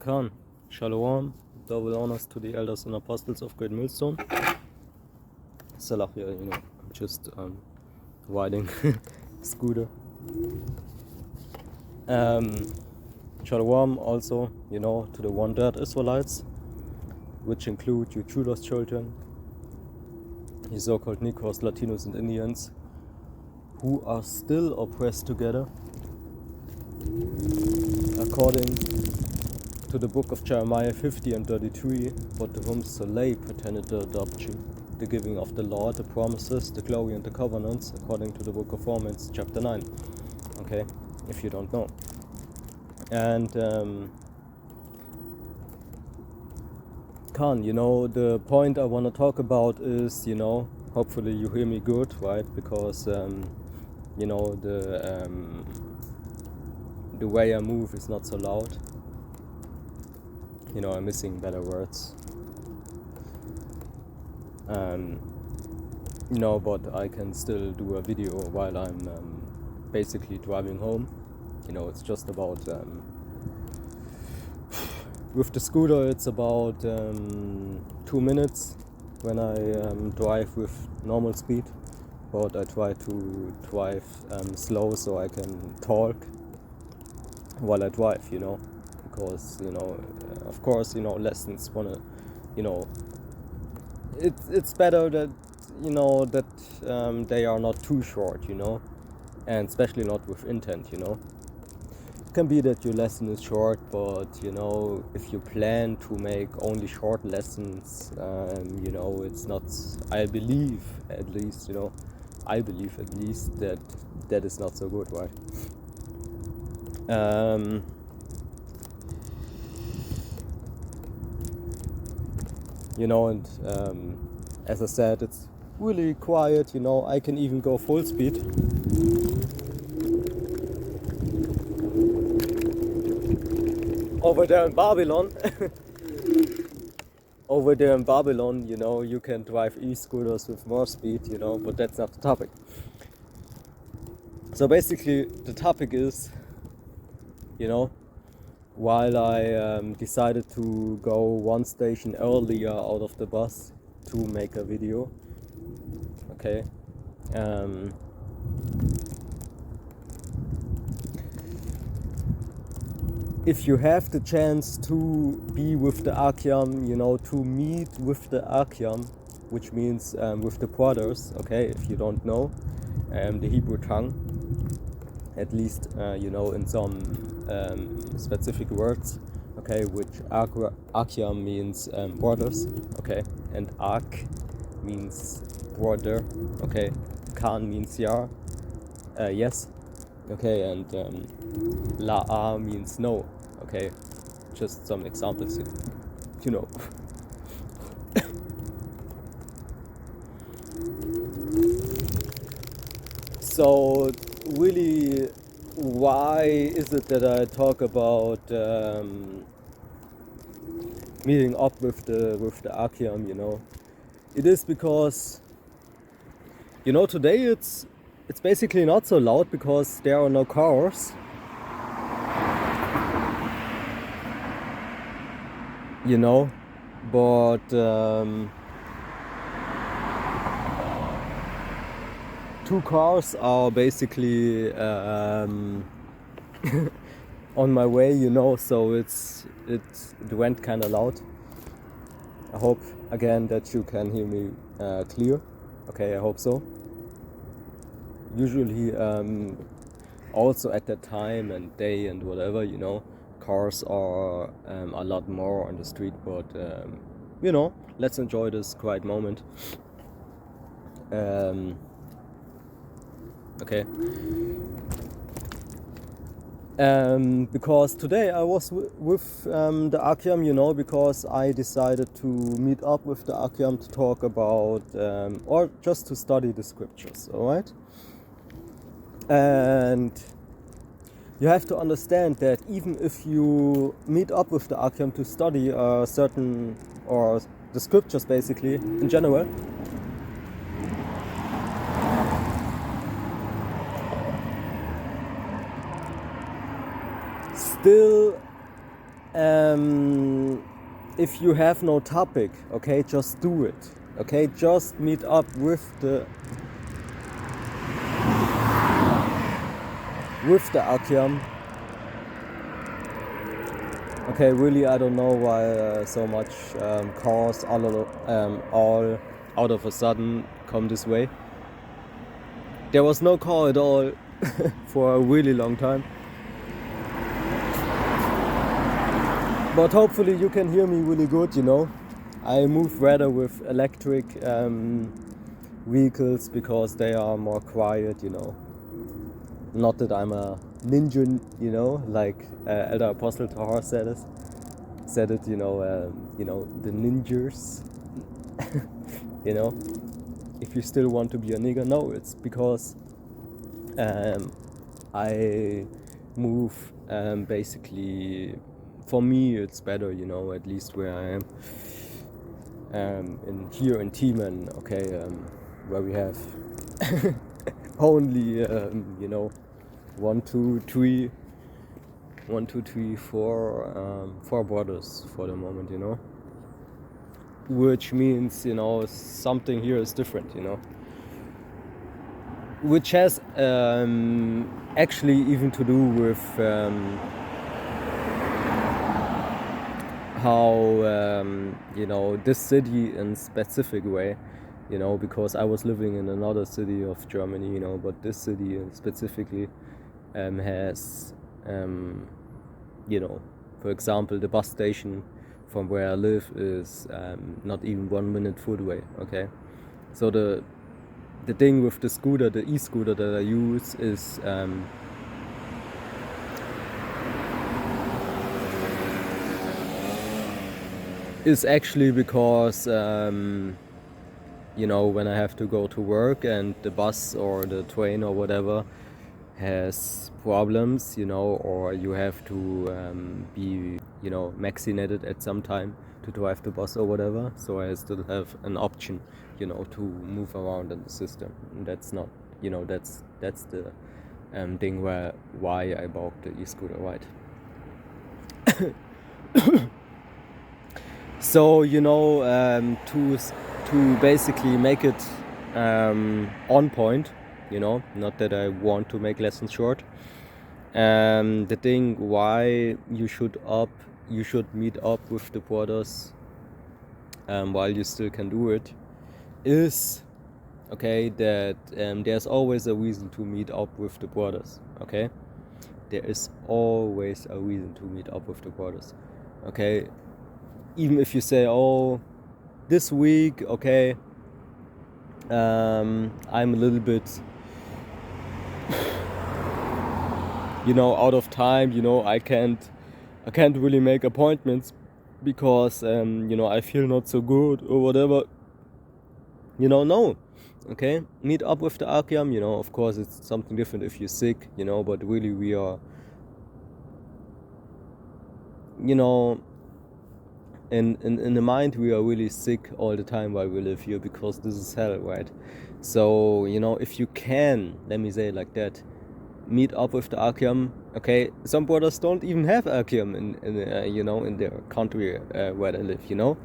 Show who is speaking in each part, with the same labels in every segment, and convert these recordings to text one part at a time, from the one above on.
Speaker 1: Khan, Shalom, double honors to the elders and apostles of Great Millstone. Salahia, I'm just riding scooter. Shalom also, to the one-dead Israelites, which include you Judas children, you so-called Negroes, Latinos and Indians, who are still oppressed together, according to the book of Jeremiah 50 and 33, but to whom Soleil pretended the adoption, the giving of the law, the promises, the glory and the covenants, according to the book of Romans chapter 9, okay, if you don't know. And Khan, the point I want to talk about is, hopefully you hear me good, right, because the way I move is not so loud. I'm missing better words. But I can still do a video while I'm basically driving home. It's just about, with the scooter it's about 2 minutes when I drive with normal speed, but I try to drive slow so I can talk while I drive, because of course lessons wanna it's better that that they are not too short, and especially not with intent. It can be that your lesson is short, but if you plan to make only short lessons, it's not, I believe at least that is not so good, right? And as I said, it's really quiet, I can even go full speed. Over there in Babylon, you can drive e-scooters with more speed, but that's not the topic. So basically, the topic is, while I decided to go one station earlier out of the bus to make a video, okay, if you have the chance to be with the Akyam, to meet with the Akyam, which means with the brothers, okay, if you don't know the Hebrew tongue, at least in some specific words, okay, which Akyam means brothers, okay, and Ak means brother, okay, Khan means yes, okay, and La'a means no, okay, just some examples, So really, why is it that I talk about meeting up with the Akyam? It is because today it's basically not so loud because there are no cars. But two cars are basically on my way, so it went kind of loud. I hope again that you can hear me clear. Okay, I hope so. Usually also at that time and day and whatever, cars are a lot more on the street, but let's enjoy this quiet moment. Okay. Because today I was with the Akyam, because I decided to meet up with the Akyam to talk about or just to study the scriptures, alright? And you have to understand that even if you meet up with the Akyam to study certain, or the scriptures basically in general, still if you have no topic, okay, just do it. Okay, just meet up with the Akyam. Okay, really, I don't know why so much cars all out of a sudden come this way. There was no car at all for a really long time. But hopefully you can hear me really good, you know. I move rather with electric vehicles because they are more quiet, you know. Not that I'm a ninja, you know, like Elder Apostle Tahar said it, you know, the ninjas, you know. If you still want to be a nigger, no, it's because I move basically. For me, it's better, you know, at least where I am. Here in Timan, okay, where we have only, you know, 4 borders for the moment, you know. Which means, you know, something here is different, you know. Which has actually even to do with how you know, this city in specific way, you know, because I was living in another city of Germany, you know, but this city specifically has you know, for example, the bus station from where I live is not even 1 minute foot away. Okay, so the thing with the scooter, the e-scooter that I use is actually because you know, when I have to go to work and the bus or the train or whatever has problems, you know, or you have to be, you know, vaccinated at some time to drive the bus or whatever, so I still have an option, you know, to move around in the system. And that's not, you know, that's the thing why I bought the e-scooter, right? So, you know, to basically make it on point, you know, not that I want to make lessons short. The thing why you should meet up with the brothers while you still can do it is, okay, that there's always a reason to meet up with the brothers. Okay, there is always a reason to meet up with the brothers. Okay, even if you say, oh, this week, okay, I'm a little bit, you know, out of time, you know, I can't really make appointments because you know, I feel not so good or whatever, you know. No, okay, meet up with the Akyam, you know. Of course it's something different if you're sick, you know, but really we are, you know, in the mind we are really sick all the time while we live here, because this is hell, right? So, you know, if you can, let me say it like that, meet up with the Akyam. Okay, some brothers don't even have Akyam in you know, in their country where they live, you know.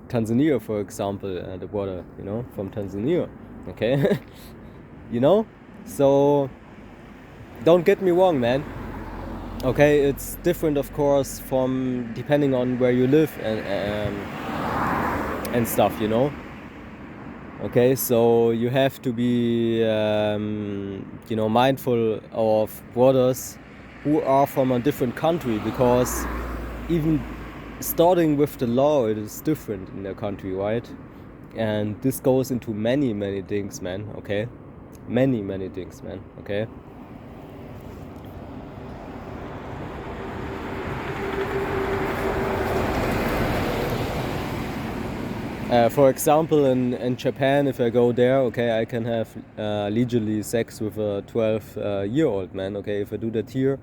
Speaker 1: Tanzania, for example, the brother, you know, from Tanzania, okay. You know, so don't get me wrong, man. Okay, it's different, of course, from depending on where you live and stuff, you know. Okay, so you have to be, you know, mindful of brothers who are from a different country, because even starting with the law, it is different in their country, right? And this goes into many things, man. Okay, many things, man. Okay. For example, in Japan, if I go there, okay, I can have legally sex with a 12-year-old man. Okay, if I do that here,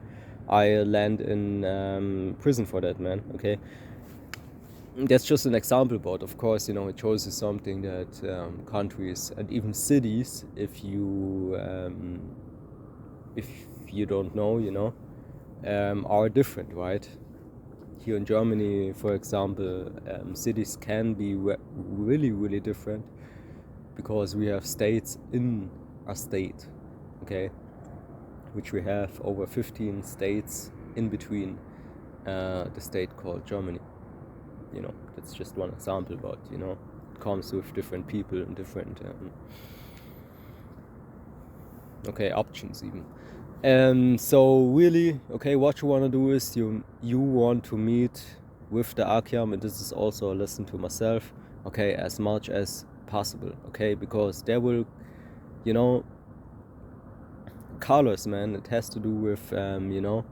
Speaker 1: I land in prison for that, man. Okay, that's just an example, but of course, you know, it shows you something that countries and even cities, if you don't know, you know, are different, right? here in Germany, for example, cities can be really, really different because we have states in a state, okay, which we have over 15 states in between the state called Germany. You know, that's just one example, but you know, it comes with different people and different options even. So really, okay, what you want to do is you want to meet with the Archeam, and this is also a lesson to myself, okay, as much as possible, okay, because there will, you know, colors, man, it has to do with you know,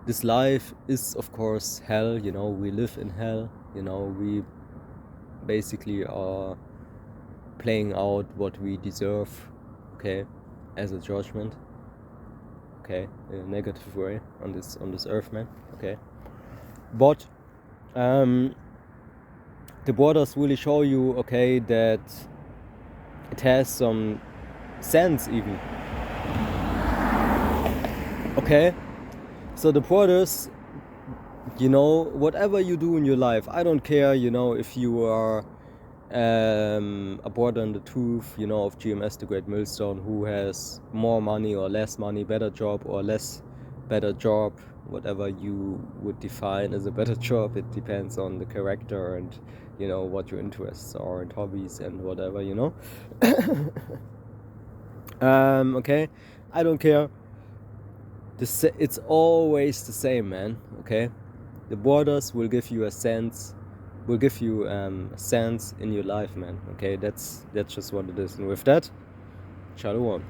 Speaker 1: this life is of course hell, you know, we live in hell, you know, we basically are playing out what we deserve, okay, as a judgment, okay, in a negative way on this earth, man, okay, but the borders really show you, okay, that it has some sense even, okay. So the borders, you know, whatever you do in your life, I don't care, you know, if you are a border in the tooth, you know, of GMS the Great Millstone, who has more money or less money, better job or less better job, whatever you would define as a better job. It depends on the character and, you know, what your interests are and hobbies and whatever, you know. Okay, I don't care. It's always the same, man, okay. The borders will give you a sense, will give you a sense in your life, man, okay. That's just what it is. And with that, Shalom.